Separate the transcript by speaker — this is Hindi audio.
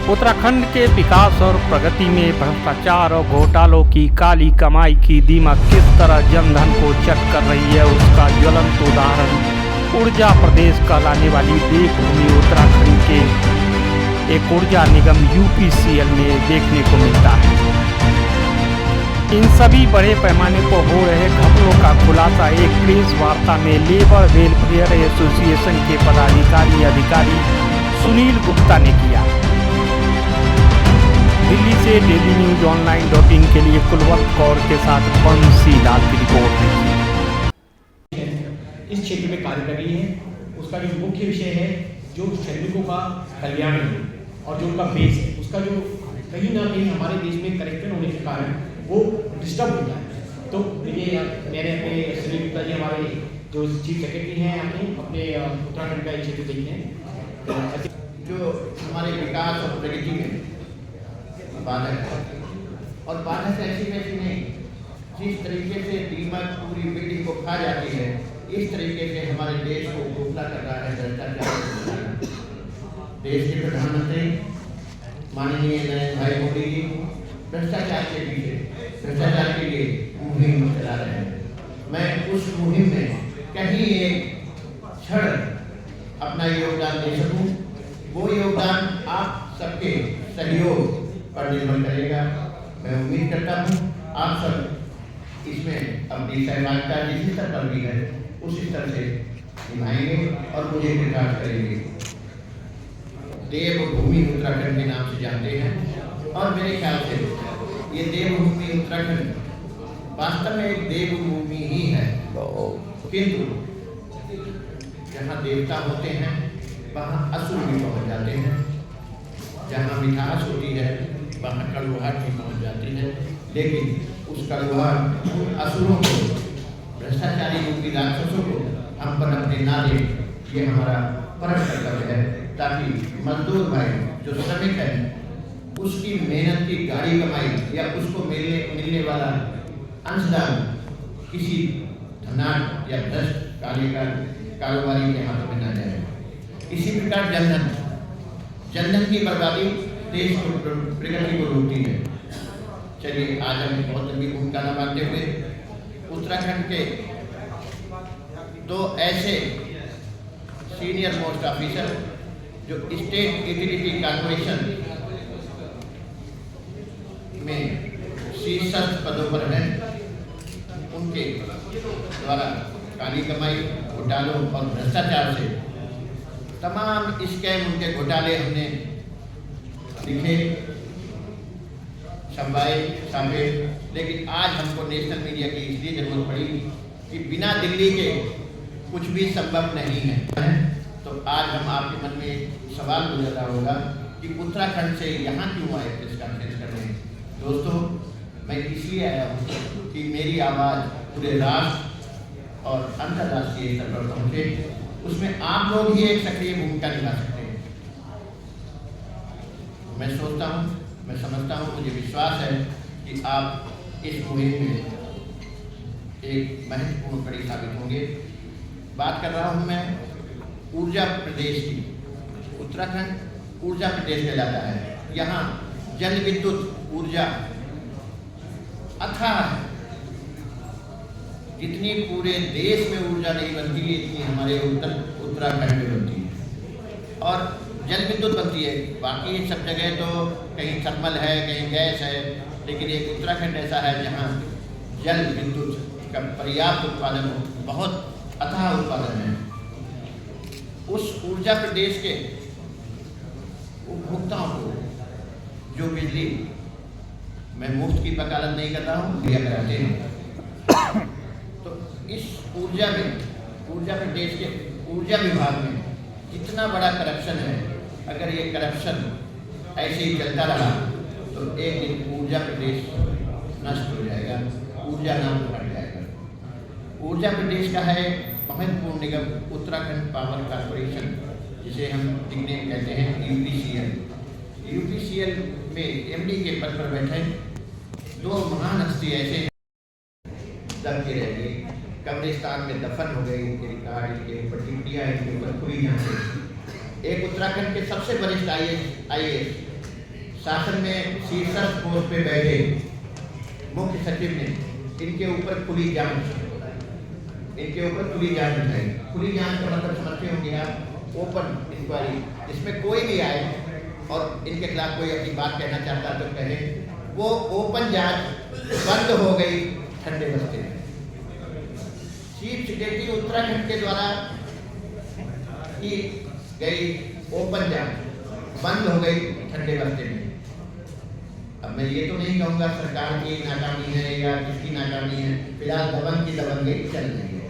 Speaker 1: उत्तराखंड के विकास और प्रगति में भ्रष्टाचार और घोटालों की काली कमाई की दीमक किस तरह जनधन को चट कर रही है, उसका ज्वलंत उदाहरण ऊर्जा प्रदेश कहलाने वाली देवभूमि उत्तराखंड के एक ऊर्जा निगम यूपीसीएल में देखने को मिलता है। इन सभी बड़े पैमाने पर हो रहे घपलों का खुलासा एक प्रेस वार्ता में लेबर वेलफेयर एसोसिएशन के अधिकारी सुनील गुप्ता ने किया। दिल्ली से डेली न्यूज ऑनलाइन.इन के लिए कुलवंत कौर के साथ बंसी लाल की रिपोर्ट है।
Speaker 2: इस क्षेत्र में कार्य कर रही है, उसका जो मुख्य विषय है जो सैनिकों का कल्याण है और जो उनका बेस है, उसका जो कहीं ना कहीं हमारे देश में करेक्शन होने के कारण वो डिस्टर्ब होता है। तो ये मेरे अपने सुनील गुप्ता जी हमारे जो चीफ सेक्रेटरी हैं अपने उत्तराखंड का क्षेत्र देखते हैं
Speaker 3: जो हमारे विकास और प्रगति में बाधक है। और बाधक ऐसी वैसी नहीं, जिस तरीके से दीमक पूरी बिल्डिंग को खा जाती है, इस तरीके से हमारे देश को खोखला कर रहा है भ्रष्टाचार। देश के प्रधानमंत्री माननीय नरेंद्र भाई मोदी जी भ्रष्टाचार के पीछे भ्रष्टाचार के लिए मुहिम चला रहे हैं। मैं उस मुहिम में कहीं एक क्षण अपना योगदान दे सकूं, वो योगदान आप सबके सहयोग पर निर्भर करेगा। मैं उम्मीद करता हूँ आप सब इसमें अपनी सहभागिता जिस स्तर पर भी है उस स्तर से निभाएंगे और मुझे कृतार्थ करेंगे। देवभूमि उत्तराखंड के नाम से जानते हैं और मेरे ख्याल से ये देवभूमि उत्तराखंड वास्तव में एक देवभूमि ही है, किंतु जहाँ देवता होते हैं वहाँ असुर भी पहुँच जाते हैं। जहाँ मिठास होती है वहाँ कड़वाहट भी पहुँच जाती है, लेकिन उस कड़वाहट असुरों को, भ्रष्टाचारी रूपी राक्षसों को हम पर अपने ना ले, ये हमारा परम कर्तव्य है, ताकि मजदूर भाई जो श्रमिक है उसकी मेहनत की गाड़ी कमाई या उसको मिलने वाला अंशदान किसी धनाढ़ या भ्रष्ट कारोबारी के हाथों में न जाए। इसी प्रकार जनधन की बर्बादी देश को प्रगति को रोकती है। चलिए आज हम बहुत लंबी भूमिका निभाते हुए उत्तराखंड के दो ऐसे सीनियर मोस्ट ऑफिसर जो स्टेट यूटिलिटी कॉर्पोरेशन में शीर्षस्थ पदों पर हैं, उनके द्वारा काली कमाई, घोटालों और भ्रष्टाचार से तमाम स्कैम, उनके घोटाले हमने लिखे, छापे, लेकिन आज हमको नेशनल मीडिया की इसलिए जरूरत पड़ी कि बिना दिल्ली के कुछ भी संभव नहीं है। तो आज हम आपके मन में सवाल गुजर रहा होगा कि उत्तराखंड से यहाँ क्यों आए प्रेस कॉन्फ्रेंस करने। दोस्तों, मैं इसलिए आया हूँ कि मेरी आवाज़ पूरे राष्ट्र और अंतर्राष्ट्रीय स्तर पर पहुँचे, उसमें आप लोग ही एक सक्रिय भूमिका निभा सकते हैं। मैं सोचता हूँ, मैं समझता हूँ, मुझे विश्वास है कि आप इस मुहिम में एक महत्वपूर्ण कड़ी साबित होंगे। बात कर रहा हूँ मैं ऊर्जा प्रदेश की। उत्तराखंड ऊर्जा प्रदेश कहलाता है। यहाँ जल विद्युत ऊर्जा अथाह है। जितनी पूरे देश में ऊर्जा नहीं बनती है, इतनी हमारे उत्तराखंड में बनती है। और जल विद्युत बनती है, बाकी सब जगह तो कहीं थर्मल है, कहीं गैस है, लेकिन एक उत्तराखंड ऐसा है जहाँ जल विद्युत का पर्याप्त उत्पादन, बहुत अथाह उत्पादन है। उस ऊर्जा प्रदेश के उपभोक्ताओं को जो बिजली, मैं मुफ्त की वकालत नहीं कर रहा हूँ, दिया कराते हैं, तो इस ऊर्जा प्रदेश के ऊर्जा विभाग में इतना बड़ा करप्शन है। अगर ये करप्शन ऐसे ही चलता रहा तो एक दिन ऊर्जा प्रदेश नष्ट हो जाएगा, ऊर्जा नाम हट जाएगा। ऊर्जा प्रदेश का है महत्वपूर्ण निगम उत्तराखंड पावर कॉर्पोरेशन, जिसे हम निकनेम कहते हैं यूपीसीएल। यूपीसीएल में एमडी के पद पर बैठे दो महान हस्ती ऐसे दबके रह गए, कब्रिस्तान में दफन हो गए, इनके रिकॉर्ड, इनके ऊपर टिप्पणियाँ, इनके ऊपर खुली जांचें। एक उत्तराखंड के सबसे वरिष्ठ आईएएस शासन में शीर्षक पोस्ट पे बैठे मुख्य सचिव ने इनके ऊपर खुली जांच उठाई। खुली जांच का मतलब समझते होंगे आप, ओपन इंक्वायरी, जिसमें कोई भी आए और इनके खिलाफ कोई अपनी बात कहना चाहता तो कहे। वो ओपन जांच बंद हो गई ठंडे बस्ते में। चीफ सेक्रेटरी उत्तराखंड के द्वारा की गई ओपन जांच बंद हो गई ठंडे बस्ते में। अब मैं ये तो नहीं कहूँगा सरकार की नाकामी है या किसकी नाकामी है, फिलहाल दबंग की दबंगई चल रही है।